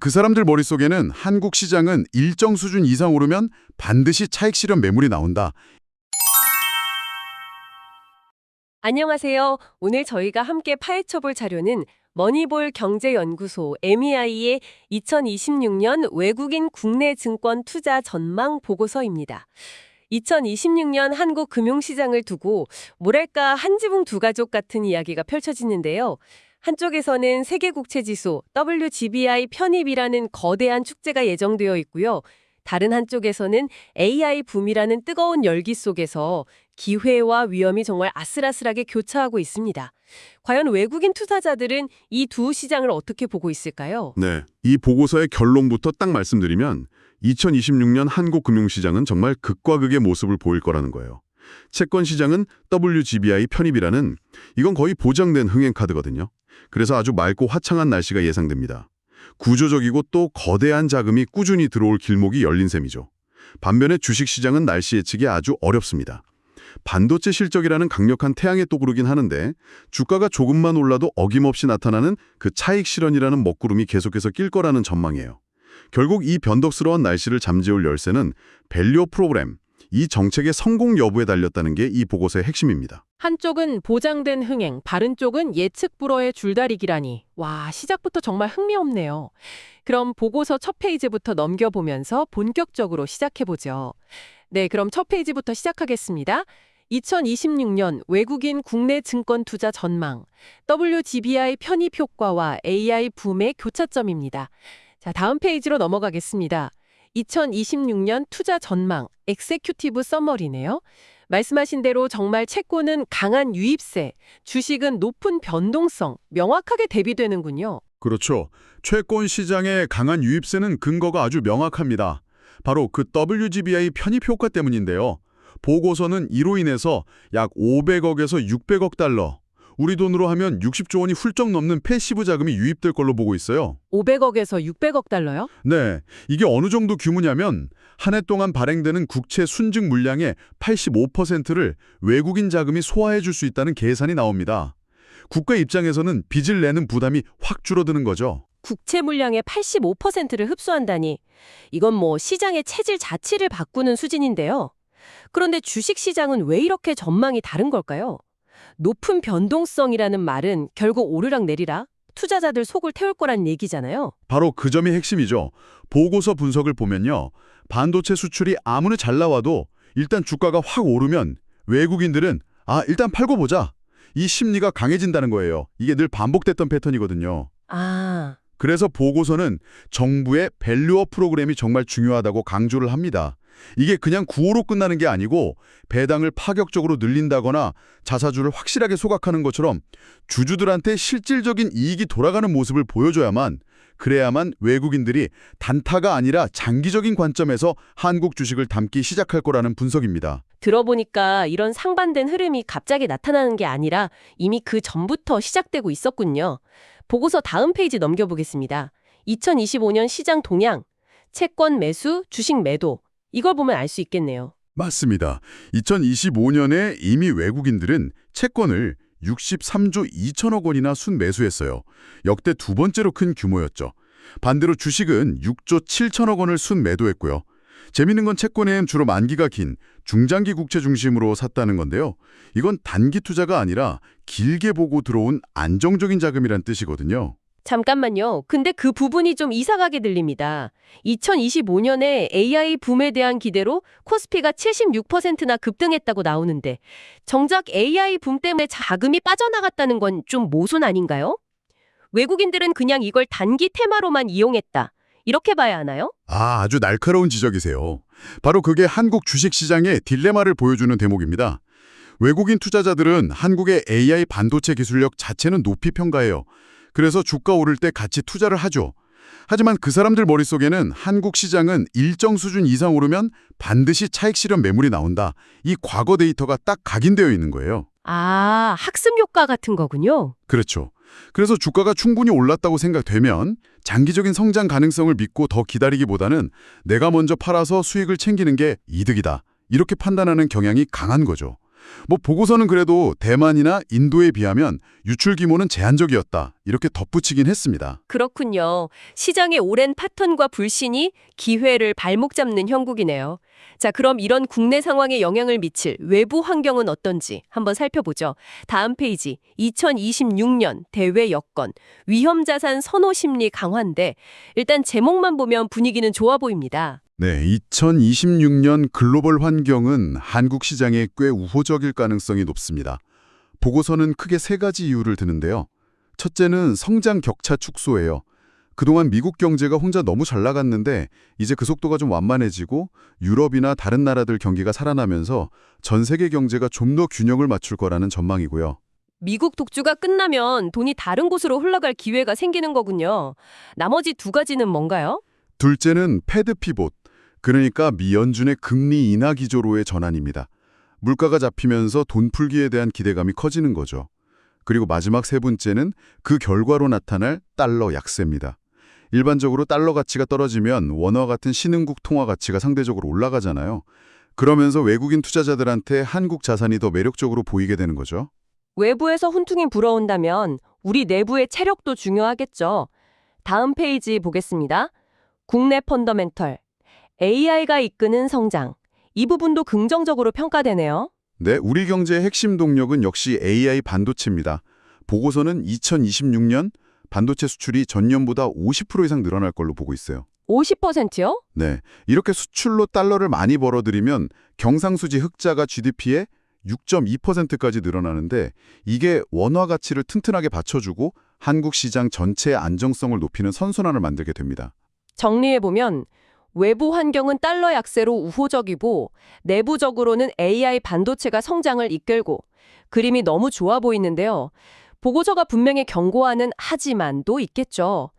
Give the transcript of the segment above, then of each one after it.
그 사람들 머릿속에는 한국 시장은 일정 수준 이상 오르면 반드시 차익 실현 매물이 나온다. 안녕하세요. 오늘 저희가 함께 파헤쳐볼 자료는 머니볼 경제연구소 MEI의 2026년 외국인 국내 증권 투자 전망 보고서입니다. 2026년 한국 금융시장을 두고 뭐랄까 한 지붕 두 가족 같은 이야기가 펼쳐지는데요. 한쪽에서는 세계국채지수 WGBI 편입이라는 거대한 축제가 예정되어 있고요. 다른 한쪽에서는 AI 붐이라는 뜨거운 열기 속에서 기회와 위험이 정말 아슬아슬하게 교차하고 있습니다. 과연 외국인 투자자들은 이 두 시장을 어떻게 보고 있을까요? 네, 이 보고서의 결론부터 딱 말씀드리면 2026년 한국 금융시장은 정말 극과 극의 모습을 보일 거라는 거예요. 채권 시장은 WGBI 편입이라는 이건 거의 보장된 흥행 카드거든요. 그래서 아주 맑고 화창한 날씨가 예상됩니다. 구조적이고 또 거대한 자금이 꾸준히 들어올 길목이 열린 셈이죠. 반면에 주식시장은 날씨 예측이 아주 어렵습니다. 반도체 실적이라는 강력한 태양에 떠오르긴 하는데 주가가 조금만 올라도 어김없이 나타나는 그 차익 실현이라는 먹구름이 계속해서 낄 거라는 전망이에요. 결국 이 변덕스러운 날씨를 잠재울 열쇠는 밸류 프로그램, 이 정책의 성공 여부에 달렸다는 게 이 보고서의 핵심입니다. 한쪽은 보장된 흥행, 다른 쪽은 예측 불허의 줄다리기라니. 와, 시작부터 정말 흥미롭네요. 그럼 보고서 첫 페이지부터 넘겨보면서 본격적으로 시작해보죠. 네, 그럼 첫 페이지부터 시작하겠습니다. 2026년 외국인 국내 증권 투자 전망, WGBI 편입 효과와 AI 붐의 교차점입니다. 자, 다음 페이지로 넘어가겠습니다. 2026년 투자 전망, 엑세큐티브 서머리네요. 말씀하신 대로 정말 채권은 강한 유입세, 주식은 높은 변동성, 명확하게 대비되는군요. 그렇죠. 채권 시장의 강한 유입세는 근거가 아주 명확합니다. 바로 그 WGBI 편입 효과 때문인데요. 보고서는 이로 인해서 약 500억에서 600억 달러, 우리 돈으로 하면 60조 원이 훌쩍 넘는 패시브 자금이 유입될 걸로 보고 있어요. 500억에서 600억 달러요? 네, 이게 어느 정도 규모냐면 한 해 동안 발행되는 국채 순증 물량의 85%를 외국인 자금이 소화해 줄 수 있다는 계산이 나옵니다. 국가 입장에서는 빚을 내는 부담이 확 줄어드는 거죠. 국채 물량의 85%를 흡수한다니. 이건 뭐 시장의 체질 자체를 바꾸는 수준인데요. 그런데 주식시장은 왜 이렇게 전망이 다른 걸까요? 높은 변동성이라는 말은 결국 오르락 내리락, 투자자들 속을 태울 거란 얘기잖아요. 바로 그 점이 핵심이죠. 보고서 분석을 보면요. 반도체 수출이 아무리 잘 나와도 일단 주가가 확 오르면 외국인들은 일단 팔고 보자. 이 심리가 강해진다는 거예요. 이게 늘 반복됐던 패턴이거든요. 그래서 보고서는 정부의 밸류업 프로그램이 정말 중요하다고 강조를 합니다. 이게 그냥 구호로 끝나는 게 아니고 배당을 파격적으로 늘린다거나 자사주를 확실하게 소각하는 것처럼 주주들한테 실질적인 이익이 돌아가는 모습을 보여줘야만, 그래야만 외국인들이 단타가 아니라 장기적인 관점에서 한국 주식을 담기 시작할 거라는 분석입니다. 들어보니까 이런 상반된 흐름이 갑자기 나타나는 게 아니라 이미 그 전부터 시작되고 있었군요. 보고서 다음 페이지 넘겨보겠습니다. 2025년 시장 동향, 채권 매수, 주식 매도. 이걸 보면 알 수 있겠네요. 맞습니다. 2025년에 이미 외국인들은 채권을 63조 2천억 원이나 순매수했어요. 역대 두 번째로 큰 규모였죠. 반대로 주식은 6조 7천억 원을 순매도했고요. 재밌는 건 채권엔 주로 만기가 긴 중장기 국채 중심으로 샀다는 건데요. 이건 단기 투자가 아니라 길게 보고 들어온 안정적인 자금이란 뜻이거든요. 잠깐만요. 근데 그 부분이 좀 이상하게 들립니다. 2025년에 AI 붐에 대한 기대로 코스피가 76%나 급등했다고 나오는데 정작 AI 붐 때문에 자금이 빠져나갔다는 건 좀 모순 아닌가요? 외국인들은 그냥 이걸 단기 테마로만 이용했다. 이렇게 봐야 하나요? 아주 날카로운 지적이세요. 바로 그게 한국 주식시장의 딜레마를 보여주는 대목입니다. 외국인 투자자들은 한국의 AI 반도체 기술력 자체는 높이 평가해요. 그래서 주가 오를 때 같이 투자를 하죠. 하지만 그 사람들 머릿속에는 한국 시장은 일정 수준 이상 오르면 반드시 차익 실현 매물이 나온다. 이 과거 데이터가 딱 각인되어 있는 거예요. 학습 효과 같은 거군요. 그렇죠. 그래서 주가가 충분히 올랐다고 생각되면 장기적인 성장 가능성을 믿고 더 기다리기보다는 내가 먼저 팔아서 수익을 챙기는 게 이득이다. 이렇게 판단하는 경향이 강한 거죠. 뭐 보고서는 그래도 대만이나 인도에 비하면 유출 규모는 제한적이었다. 이렇게 덧붙이긴 했습니다. 그렇군요. 시장의 오랜 파턴과 불신이 기회를 발목 잡는 형국이네요. 자, 그럼 이런 국내 상황에 영향을 미칠 외부 환경은 어떤지 한번 살펴보죠. 다음 페이지, 2026년 대외 여건, 위험자산 선호 심리 강화인데 일단 제목만 보면 분위기는 좋아 보입니다. 네, 2026년 글로벌 환경은 한국 시장에 꽤 우호적일 가능성이 높습니다. 보고서는 크게 세 가지 이유를 드는데요. 첫째는 성장 격차 축소예요. 그동안 미국 경제가 혼자 너무 잘 나갔는데 이제 그 속도가 좀 완만해지고 유럽이나 다른 나라들 경기가 살아나면서 전 세계 경제가 좀 더 균형을 맞출 거라는 전망이고요. 미국 독주가 끝나면 돈이 다른 곳으로 흘러갈 기회가 생기는 거군요. 나머지 두 가지는 뭔가요? 둘째는 패드 피봇, 그러니까 미 연준의 금리 인하 기조로의 전환입니다. 물가가 잡히면서 돈 풀기에 대한 기대감이 커지는 거죠. 그리고 마지막 세 번째는 그 결과로 나타날 달러 약세입니다. 일반적으로 달러 가치가 떨어지면 원화 같은 신흥국 통화 가치가 상대적으로 올라가잖아요. 그러면서 외국인 투자자들한테 한국 자산이 더 매력적으로 보이게 되는 거죠. 외부에서 훈퉁이 불어온다면 우리 내부의 체력도 중요하겠죠. 다음 페이지 보겠습니다. 국내 펀더멘털, AI가 이끄는 성장. 이 부분도 긍정적으로 평가되네요. 네, 우리 경제의 핵심 동력은 역시 AI 반도체입니다. 보고서는 2026년 반도체 수출이 전년보다 50% 이상 늘어날 걸로 보고 있어요. 50%요? 네, 이렇게 수출로 달러를 많이 벌어들이면 경상수지 흑자가 GDP의 6.2%까지 늘어나는데 이게 원화 가치를 튼튼하게 받쳐주고 한국 시장 전체의 안정성을 높이는 선순환을 만들게 됩니다. 정리해보면 외부 환경은 달러 약세로 우호적이고 내부적으로는 AI 반도체가 성장을 이끌고 그림이 너무 좋아 보이는데요. 보고서가 분명히 경고하는 하지만도 있겠죠.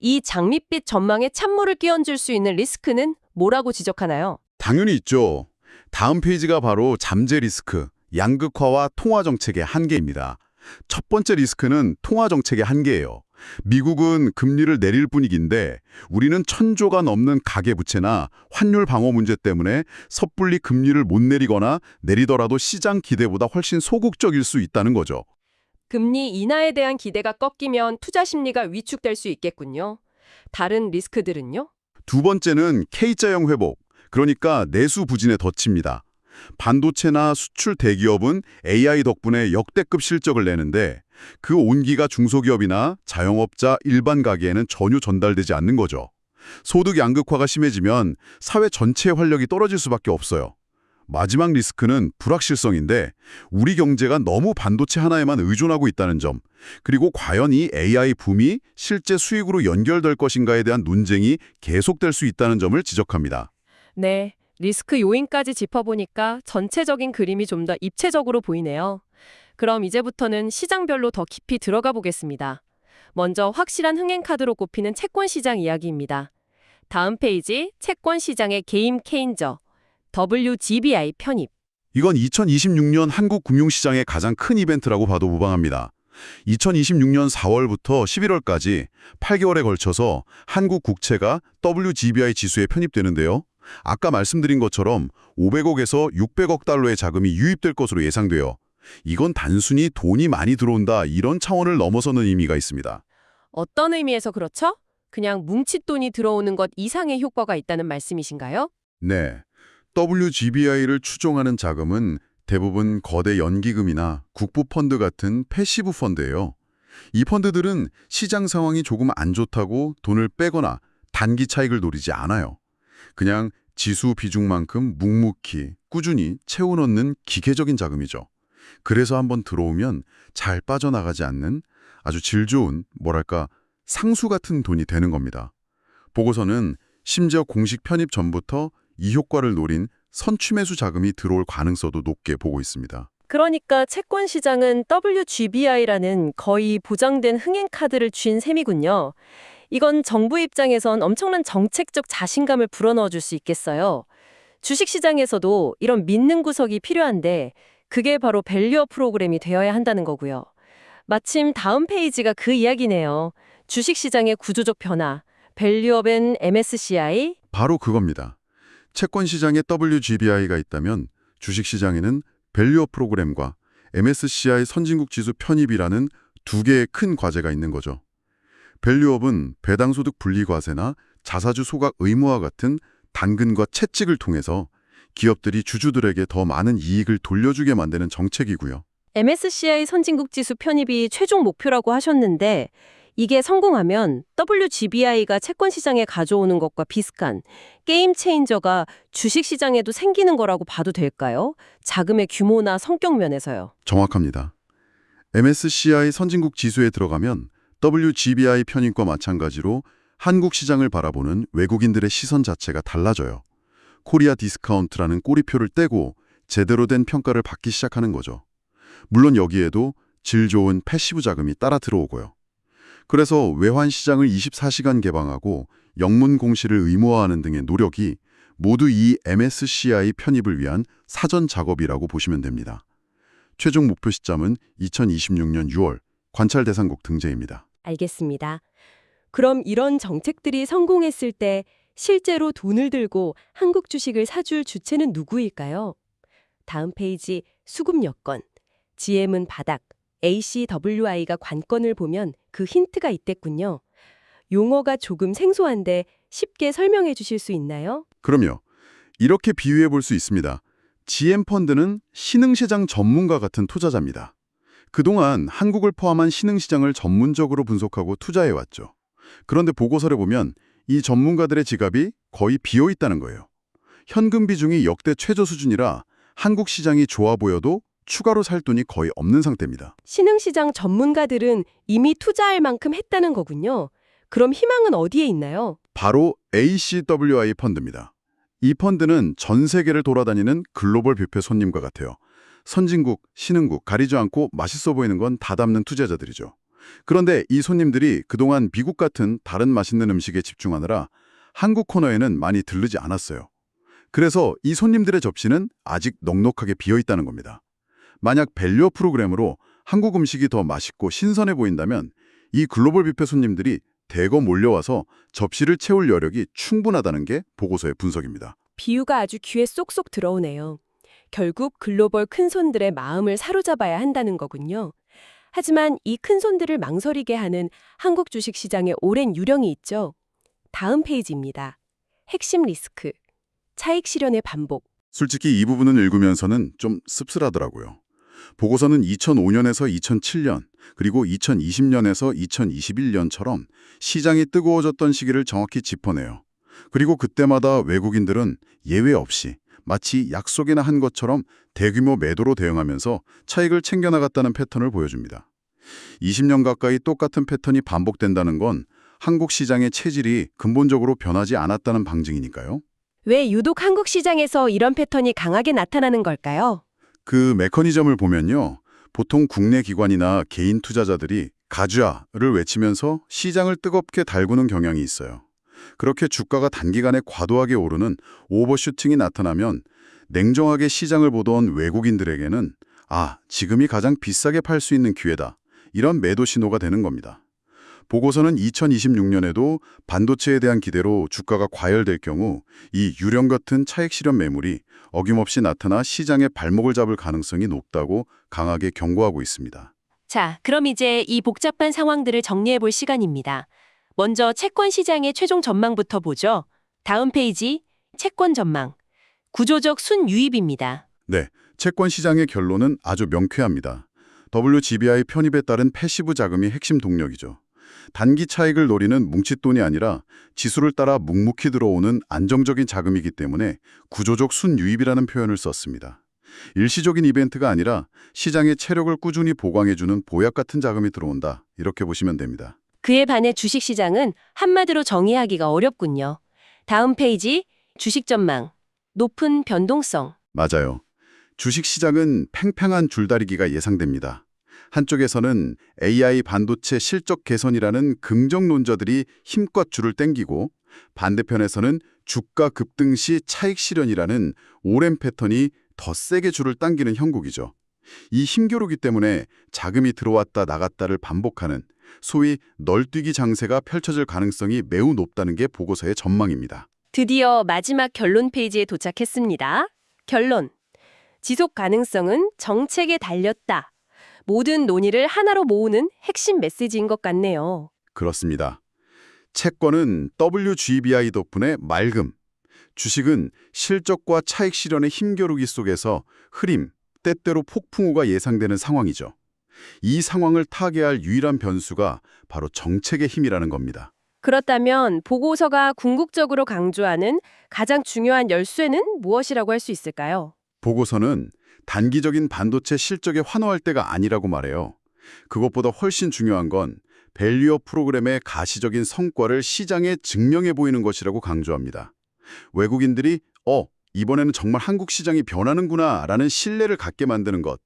이 장밋빛 전망에 찬물을 끼얹을 수 있는 리스크는 뭐라고 지적하나요? 당연히 있죠. 다음 페이지가 바로 잠재 리스크, 양극화와 통화 정책의 한계입니다. 첫 번째 리스크는 통화 정책의 한계예요. 미국은 금리를 내릴 분위기인데 우리는 1,000조가 넘는 가계부채나 환율 방어 문제 때문에 섣불리 금리를 못 내리거나 내리더라도 시장 기대보다 훨씬 소극적일 수 있다는 거죠. 금리 인하에 대한 기대가 꺾이면 투자 심리가 위축될 수 있겠군요. 다른 리스크들은요? 두 번째는 K자형 회복, 그러니까 내수 부진에 덧칩니다. 반도체나 수출 대기업은 AI 덕분에 역대급 실적을 내는데 그 온기가 중소기업이나 자영업자 일반 가게에는 전혀 전달되지 않는 거죠. 소득 양극화가 심해지면 사회 전체의 활력이 떨어질 수밖에 없어요. 마지막 리스크는 불확실성인데 우리 경제가 너무 반도체 하나에만 의존하고 있다는 점, 그리고 과연 이 AI 붐이 실제 수익으로 연결될 것인가에 대한 논쟁이 계속될 수 있다는 점을 지적합니다. 네, 리스크 요인까지 짚어보니까 전체적인 그림이 좀 더 입체적으로 보이네요. 그럼 이제부터는 시장별로 더 깊이 들어가 보겠습니다. 먼저 확실한 흥행 카드로 꼽히는 채권 시장 이야기입니다. 다음 페이지, 채권 시장의 게임 체인저, WGBI 편입. 이건 2026년 한국 금융시장의 가장 큰 이벤트라고 봐도 무방합니다. 2026년 4월부터 11월까지 8개월에 걸쳐서 한국 국채가 WGBI 지수에 편입되는데요. 아까 말씀드린 것처럼 500억에서 600억 달러의 자금이 유입될 것으로 예상돼요. 이건 단순히 돈이 많이 들어온다 이런 차원을 넘어서는 의미가 있습니다. 어떤 의미에서 그렇죠? 그냥 뭉칫돈이 들어오는 것 이상의 효과가 있다는 말씀이신가요? 네, WGBI를 추종하는 자금은 대부분 거대 연기금이나 국부펀드 같은 패시브 펀드예요. 이 펀드들은 시장 상황이 조금 안 좋다고 돈을 빼거나 단기 차익을 노리지 않아요. 그냥 지수 비중만큼 묵묵히 꾸준히 채워넣는 기계적인 자금이죠. 그래서 한번 들어오면 잘 빠져나가지 않는 아주 질 좋은, 뭐랄까, 상수 같은 돈이 되는 겁니다. 보고서는 심지어 공식 편입 전부터 이 효과를 노린 선취매수 자금이 들어올 가능성도 높게 보고 있습니다. 그러니까 채권 시장은 WGBI라는 거의 보장된 흥행 카드를 쥔 셈이군요. 이건 정부 입장에선 엄청난 정책적 자신감을 불어넣어 줄 수 있겠어요. 주식 시장에서도 이런 믿는 구석이 필요한데 그게 바로 밸류업 프로그램이 되어야 한다는 거고요. 마침 다음 페이지가 그 이야기네요. 주식 시장의 구조적 변화, 밸류업 앤 MSCI. 바로 그겁니다. 채권 시장에 WGBI가 있다면 주식 시장에는 밸류업 프로그램과 MSCI 선진국 지수 편입이라는 두 개의 큰 과제가 있는 거죠. 밸류업은 배당소득 분리과세나 자사주 소각 의무화 같은 당근과 채찍을 통해서 기업들이 주주들에게 더 많은 이익을 돌려주게 만드는 정책이고요. MSCI 선진국 지수 편입이 최종 목표라고 하셨는데 이게 성공하면 WGBI가 채권 시장에 가져오는 것과 비슷한 게임 체인저가 주식 시장에도 생기는 거라고 봐도 될까요? 자금의 규모나 성격 면에서요. 정확합니다. MSCI 선진국 지수에 들어가면 WGBI 편입과 마찬가지로 한국 시장을 바라보는 외국인들의 시선 자체가 달라져요. 코리아 디스카운트라는 꼬리표를 떼고 제대로 된 평가를 받기 시작하는 거죠. 물론 여기에도 질 좋은 패시브 자금이 따라 들어오고요. 그래서 외환 시장을 24시간 개방하고 영문 공시를 의무화하는 등의 노력이 모두 이 MSCI 편입을 위한 사전 작업이라고 보시면 됩니다. 최종 목표 시점은 2026년 6월 관찰 대상국 등재입니다. 알겠습니다. 그럼 이런 정책들이 성공했을 때 실제로 돈을 들고 한국 주식을 사줄 주체는 누구일까요? 다음 페이지 수급 여건, GM은 바닥, ACWI가 관건을 보면 그 힌트가 있댔군요. 용어가 조금 생소한데 쉽게 설명해 주실 수 있나요? 그럼요. 이렇게 비유해 볼 수 있습니다. GM펀드는 신흥시장 전문가 같은 투자자입니다. 그동안 한국을 포함한 신흥시장을 전문적으로 분석하고 투자해왔죠. 그런데 보고서를 보면 이 전문가들의 지갑이 거의 비어 있다는 거예요. 현금 비중이 역대 최저 수준이라 한국 시장이 좋아 보여도 추가로 살 돈이 거의 없는 상태입니다. 신흥시장 전문가들은 이미 투자할 만큼 했다는 거군요. 그럼 희망은 어디에 있나요? 바로 ACWI 펀드입니다. 이 펀드는 전 세계를 돌아다니는 글로벌 뷔페 손님과 같아요. 선진국, 신흥국 가리지 않고 맛있어 보이는 건 다 담는 투자자들이죠. 그런데 이 손님들이 그동안 미국 같은 다른 맛있는 음식에 집중하느라 한국 코너에는 많이 들르지 않았어요. 그래서 이 손님들의 접시는 아직 넉넉하게 비어 있다는 겁니다. 만약 밸류업 프로그램으로 한국 음식이 더 맛있고 신선해 보인다면 이 글로벌 뷔페 손님들이 대거 몰려와서 접시를 채울 여력이 충분하다는 게 보고서의 분석입니다. 비유가 아주 귀에 쏙쏙 들어오네요. 결국 글로벌 큰손들의 마음을 사로잡아야 한다는 거군요. 하지만 이 큰손들을 망설이게 하는 한국 주식시장의 오랜 유령이 있죠. 다음 페이지입니다. 핵심 리스크, 차익 실현의 반복. 솔직히 이 부분을 읽으면서는 좀 씁쓸하더라고요. 보고서는 2005년에서 2007년, 그리고 2020년에서 2021년처럼 시장이 뜨거워졌던 시기를 정확히 짚어내요. 그리고 그때마다 외국인들은 예외 없이 마치 약속이나 한 것처럼 대규모 매도로 대응하면서 차익을 챙겨나갔다는 패턴을 보여줍니다. 20년 가까이 똑같은 패턴이 반복된다는 건 한국 시장의 체질이 근본적으로 변하지 않았다는 방증이니까요. 왜 유독 한국 시장에서 이런 패턴이 강하게 나타나는 걸까요? 그 메커니즘을 보면요. 보통 국내 기관이나 개인 투자자들이 가즈아를 외치면서 시장을 뜨겁게 달구는 경향이 있어요. 그렇게 주가가 단기간에 과도하게 오르는 오버슈팅이 나타나면 냉정하게 시장을 보던 외국인들에게는 지금이 가장 비싸게 팔 수 있는 기회다. 이런 매도 신호가 되는 겁니다. 보고서는 2026년에도 반도체에 대한 기대로 주가가 과열될 경우 이 유령 같은 차익 실현 매물이 어김없이 나타나 시장의 발목을 잡을 가능성이 높다고 강하게 경고하고 있습니다. 자, 그럼 이제 이 복잡한 상황들을 정리해 볼 시간입니다. 먼저 채권 시장의 최종 전망부터 보죠. 다음 페이지, 채권 전망. 구조적 순유입입니다. 네, 채권 시장의 결론은 아주 명쾌합니다. WGBI 편입에 따른 패시브 자금이 핵심 동력이죠. 단기 차익을 노리는 뭉칫돈이 아니라 지수를 따라 묵묵히 들어오는 안정적인 자금이기 때문에 구조적 순유입이라는 표현을 썼습니다. 일시적인 이벤트가 아니라 시장의 체력을 꾸준히 보강해주는 보약 같은 자금이 들어온다. 이렇게 보시면 됩니다. 그에 반해 주식시장은 한마디로 정의하기가 어렵군요. 다음 페이지, 주식 전망. 높은 변동성. 맞아요. 주식시장은 팽팽한 줄다리기가 예상됩니다. 한쪽에서는 AI 반도체 실적 개선이라는 긍정론자들이 힘껏 줄을 땡기고 반대편에서는 주가 급등 시 차익 실현이라는 오랜 패턴이 더 세게 줄을 당기는 형국이죠. 이 힘겨루기 때문에 자금이 들어왔다 나갔다를 반복하는 소위 널뛰기 장세가 펼쳐질 가능성이 매우 높다는 게 보고서의 전망입니다. 드디어 마지막 결론 페이지에 도착했습니다. 결론. 지속 가능성은 정책에 달렸다. 모든 논의를 하나로 모으는 핵심 메시지인 것 같네요. 그렇습니다. 채권은 WGBI 덕분에 맑음, 주식은 실적과 차익 실현의 힘겨루기 속에서 흐림, 때때로 폭풍우가 예상되는 상황이죠. 이 상황을 타개할 유일한 변수가 바로 정책의 힘이라는 겁니다. 그렇다면 보고서가 궁극적으로 강조하는 가장 중요한 열쇠는 무엇이라고 할 수 있을까요? 보고서는 단기적인 반도체 실적에 환호할 때가 아니라고 말해요. 그것보다 훨씬 중요한 건 밸류어 프로그램의 가시적인 성과를 시장에 증명해 보이는 것이라고 강조합니다. 외국인들이 이번에는 정말 한국 시장이 변하는구나 라는 신뢰를 갖게 만드는 것.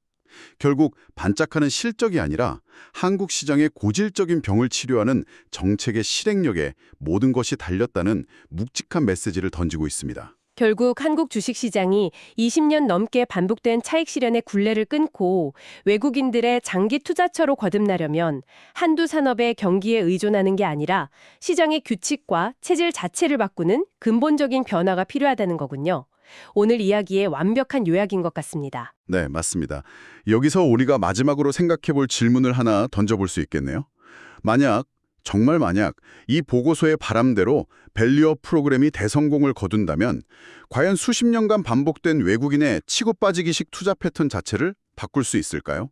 결국 반짝하는 실적이 아니라 한국 시장의 고질적인 병을 치료하는 정책의 실행력에 모든 것이 달렸다는 묵직한 메시지를 던지고 있습니다. 결국 한국 주식시장이 20년 넘게 반복된 차익 실현의 굴레를 끊고 외국인들의 장기 투자처로 거듭나려면 한두 산업의 경기에 의존하는 게 아니라 시장의 규칙과 체질 자체를 바꾸는 근본적인 변화가 필요하다는 거군요. 오늘 이야기의 완벽한 요약인 것 같습니다. 네, 맞습니다. 여기서 우리가 마지막으로 생각해 볼 질문을 하나 던져볼 수 있겠네요. 정말 만약 이 보고서의 바람대로 밸류어 프로그램이 대성공을 거둔다면 과연 수십 년간 반복된 외국인의 치고 빠지기식 투자 패턴 자체를 바꿀 수 있을까요?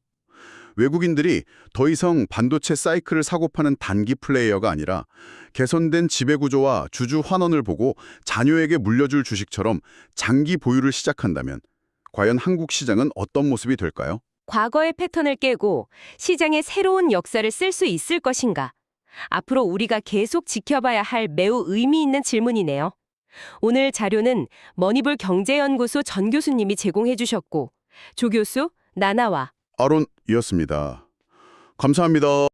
외국인들이 더 이상 반도체 사이클을 사고 파는 단기 플레이어가 아니라 개선된 지배구조와 주주 환원을 보고 자녀에게 물려줄 주식처럼 장기 보유를 시작한다면 과연 한국 시장은 어떤 모습이 될까요? 과거의 패턴을 깨고 시장의 새로운 역사를 쓸 수 있을 것인가? 앞으로 우리가 계속 지켜봐야 할 매우 의미 있는 질문이네요. 오늘 자료는 머니볼 경제연구소 전 교수님이 제공해 주셨고 조 교수, 나나와 아론이었습니다. 감사합니다.